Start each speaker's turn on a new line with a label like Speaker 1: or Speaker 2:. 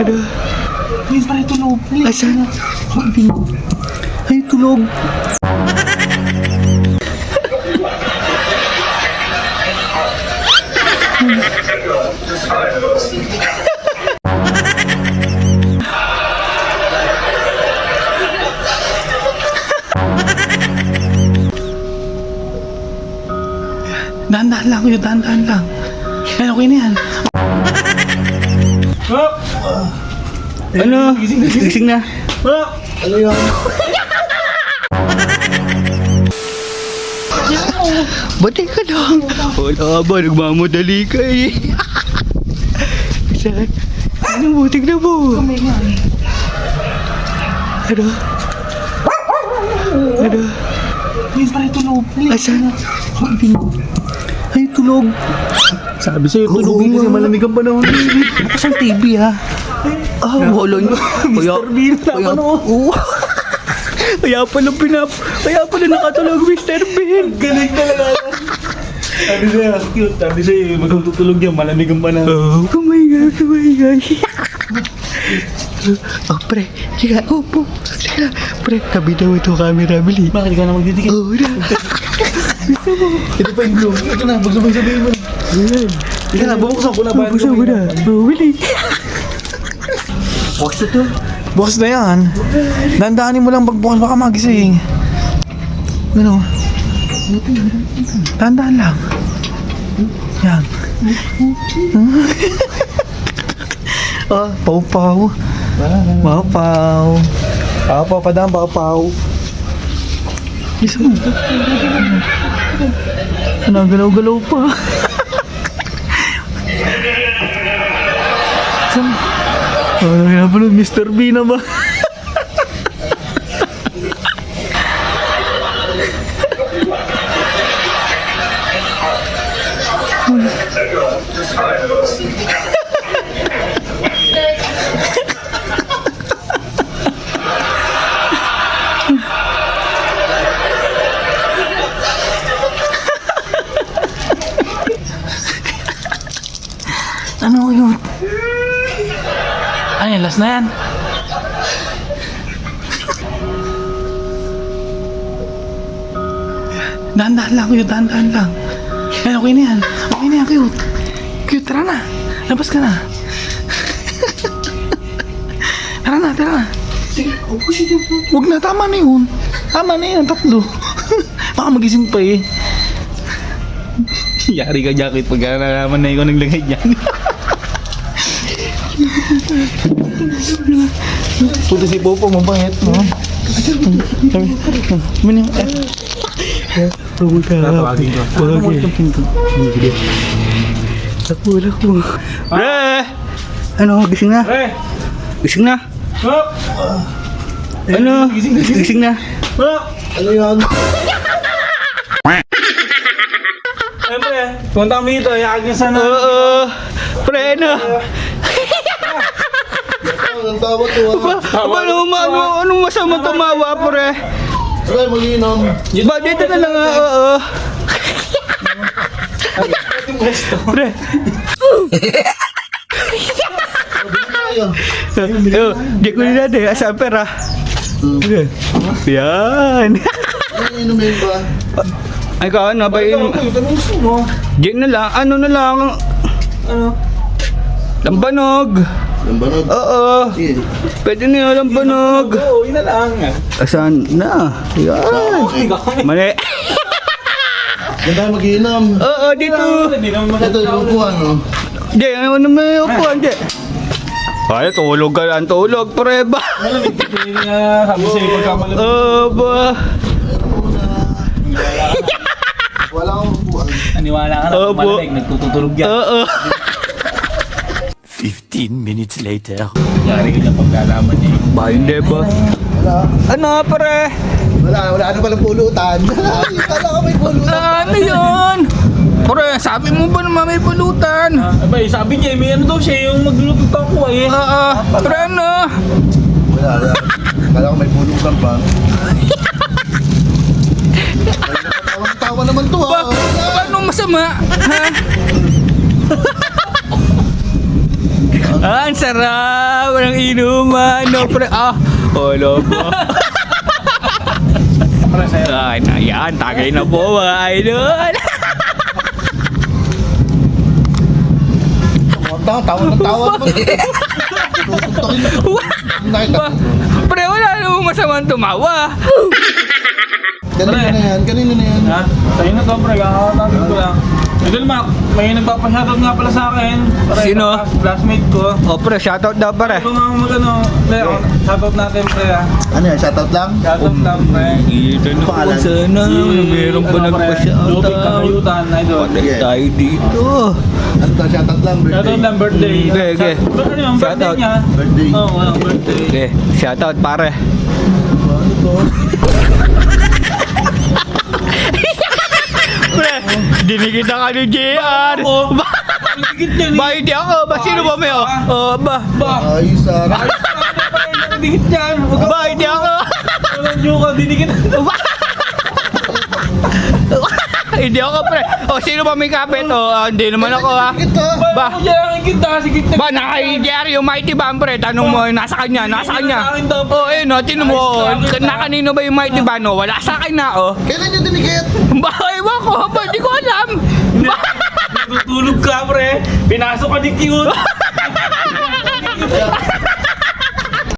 Speaker 1: Ano?
Speaker 2: Ay, pare, tulog.
Speaker 1: Asan?
Speaker 2: Ay, tulog.
Speaker 1: Dahan-dahan lang kuya, dahan-dahan lang. Ay, okay na yan. Ano? Gising na.
Speaker 2: Ano yun?
Speaker 1: Bati ka lang. Wala ba, nagmamadali ka eh. Saan? Ano mo? Tignan mo. Ano? Ano?
Speaker 2: Ay, pare, tulog.
Speaker 1: Asan?
Speaker 2: Ay, tulog. Sabi sa'yo, tulogin kasi malamig ang panahon.
Speaker 1: Bukas ang TV ha. Ah, wala nyo.
Speaker 2: Mr. Bean na ano?
Speaker 1: Oo. Kaya pala nakatulog Mr. Bean.
Speaker 2: Galing talaga. Sabi sa'yo, cute. Sabi sa'yo, magtutulog yan, malamig ang panahon.
Speaker 1: Oh, kumaingay. Oh, pre. Sige, upo. Sige, pre. Tabi daw ito camera, bili.
Speaker 2: Bakit ka na magdidikit?
Speaker 1: Oh, na. Gusto mo?
Speaker 2: Ito pa yung glow. Ito na, magsabay-sabay mo.
Speaker 1: Ayan.
Speaker 2: Ito na, bubuksan ko na ba?
Speaker 1: Buksan mo na. Oh, bili.
Speaker 2: Box na to.
Speaker 1: Box na yan. Dandanin mo lang pagbukas, baka magising. Ano? Dandan lang. Yan. Ah, pau-pau. Pau-pau. Pau-pau, padang pau-pau. Bisa mo. Ano, galaw-galaw pa. Saan? Ano nga ba nun? Mr. B na ba? Ano yun? Ano yan? Last na yan? Dahan-dahan lang kuya, dahan-dahan lang. Ay, okay na yan. Okay na yan, cute. Cute, tara na. Labas ka na. Tara na. Huwag na, tama na yun. Tama na yan, tatlo. Baka magising pa eh. Yari ka, Jackie, pag nalaman na ikaw naglagay dyan.
Speaker 2: Puto si Popo, mabangit.
Speaker 1: Mani,
Speaker 2: Tatawagin ko.
Speaker 1: Wala ko. Pre! Ano, gising na?
Speaker 2: Pre!
Speaker 1: Gising na? Ano? Gising na?
Speaker 2: Ano yun? Pre, punta kami dito. Iakag niya sana.
Speaker 1: Oo. Pre, ano?
Speaker 2: Ang tawa to
Speaker 1: Anong masama tumawa, pre?
Speaker 2: Pre, mag-inom.
Speaker 1: Ba, dito na lang, oo. Pre. Di ko nila de, asa pera. Yan.
Speaker 2: Ano inumin ba?
Speaker 1: Ay ka, ano ba yun?
Speaker 2: Anong gusto mo?
Speaker 1: Diyan na lang, ano na lang.
Speaker 2: Ano?
Speaker 1: Lambanog.
Speaker 2: Lambanog?
Speaker 1: Oo.
Speaker 2: Sige.
Speaker 1: Pwede na yun, lambanog.
Speaker 2: Oo, yun na lang.
Speaker 1: Asan na? Yan. Mali.
Speaker 2: Diyan tayo mag-inom.
Speaker 1: Oo, dito.
Speaker 2: Ito yung upuan, no?
Speaker 1: Di, ano may upuan, di. Ay, tulog ka lang, tulog, preba.
Speaker 2: Malamig dito yung sabi sa'yo pagkamalamig.
Speaker 1: Ba.
Speaker 2: Wala akong upuan.
Speaker 3: Naniwala ka na
Speaker 1: Opo.
Speaker 3: kung malamig, nagtutulog yan.
Speaker 1: Oo.
Speaker 4: 15 minutes later.
Speaker 3: Yari ka niya pagkalaman niya.
Speaker 1: Ba, hindi ba?
Speaker 2: Wala.
Speaker 1: Ano, pre?
Speaker 2: Wala na palang pulutan. Kala ko may pulutan.
Speaker 1: Ano yun? Pre, sabi mo ba naman may pulutan?
Speaker 3: Abay, sabi niya, may ano daw siya, yung magluluto ako eh.
Speaker 1: Pre, ano?
Speaker 2: Wala. Kala ko may pulutan pa. Tawa naman to, ha?
Speaker 1: Paano masama? Ha?
Speaker 5: Ang sarap ng inuman. No, pre. Wala ba? Ay, na yan. Tagay na po, mga idol.
Speaker 2: Tawa ng tawa mo. Nakita.
Speaker 5: Pre, wala namang masamang tumawa.
Speaker 2: Kanino na yan?
Speaker 3: Ha? Sa'yo na to, pre. Kakakatapin ko lang. Idol Mac, may nagpapashoutout nga pala sa akin. Pre,
Speaker 5: Sino?
Speaker 3: Classmate ko.
Speaker 5: Pre, shoutout daw, pre.
Speaker 3: Ito nga ako mag-ano. Pre, shoutout natin, pre.
Speaker 2: Ano yan? Shoutout lang?
Speaker 3: Shoutout lang, pre.
Speaker 5: Ito na po sana. Meron pa
Speaker 3: Lobig
Speaker 5: nagpa-shoutout.
Speaker 3: Kakayutan, idol.
Speaker 5: Patay tayo dito.
Speaker 2: Ano to? Shoutout lang?
Speaker 3: Shoutout lang, birthday.
Speaker 5: Okay.
Speaker 3: Ano yung birthday
Speaker 5: Shoutout.
Speaker 3: niya?
Speaker 2: Birthday.
Speaker 3: Oo, walang birthday.
Speaker 5: Okay, shoutout, pare.
Speaker 2: Ano to?
Speaker 5: Pre, dinikita ka ni JR.
Speaker 3: Higit yan eh.
Speaker 5: Ba, hindi ako. Ba, sino ba may? Ba,
Speaker 2: Ayos ah.
Speaker 3: Higit yan.
Speaker 5: ba, hindi ako.
Speaker 3: Walang joke ka, dinikit.
Speaker 5: Hindi ako, pre. Sino ba may kapit? Hindi naman ako, ha.
Speaker 2: Ito.
Speaker 5: Ba,
Speaker 3: Ako dyan, higit na. Sige,
Speaker 5: ba, naka-JR yung Mighty Van, pre. Tanong mo, nasa kanya, nasa kanya. Ayun, tinan mo. Nakanino ba yung Mighty Van, Wala sa akin na,
Speaker 2: Kailan nyo dinikit?
Speaker 5: Ba, ewan ko, ba, di ko alam. Ba,
Speaker 3: Tutulog ka, pre. Pinasok ka ni cute.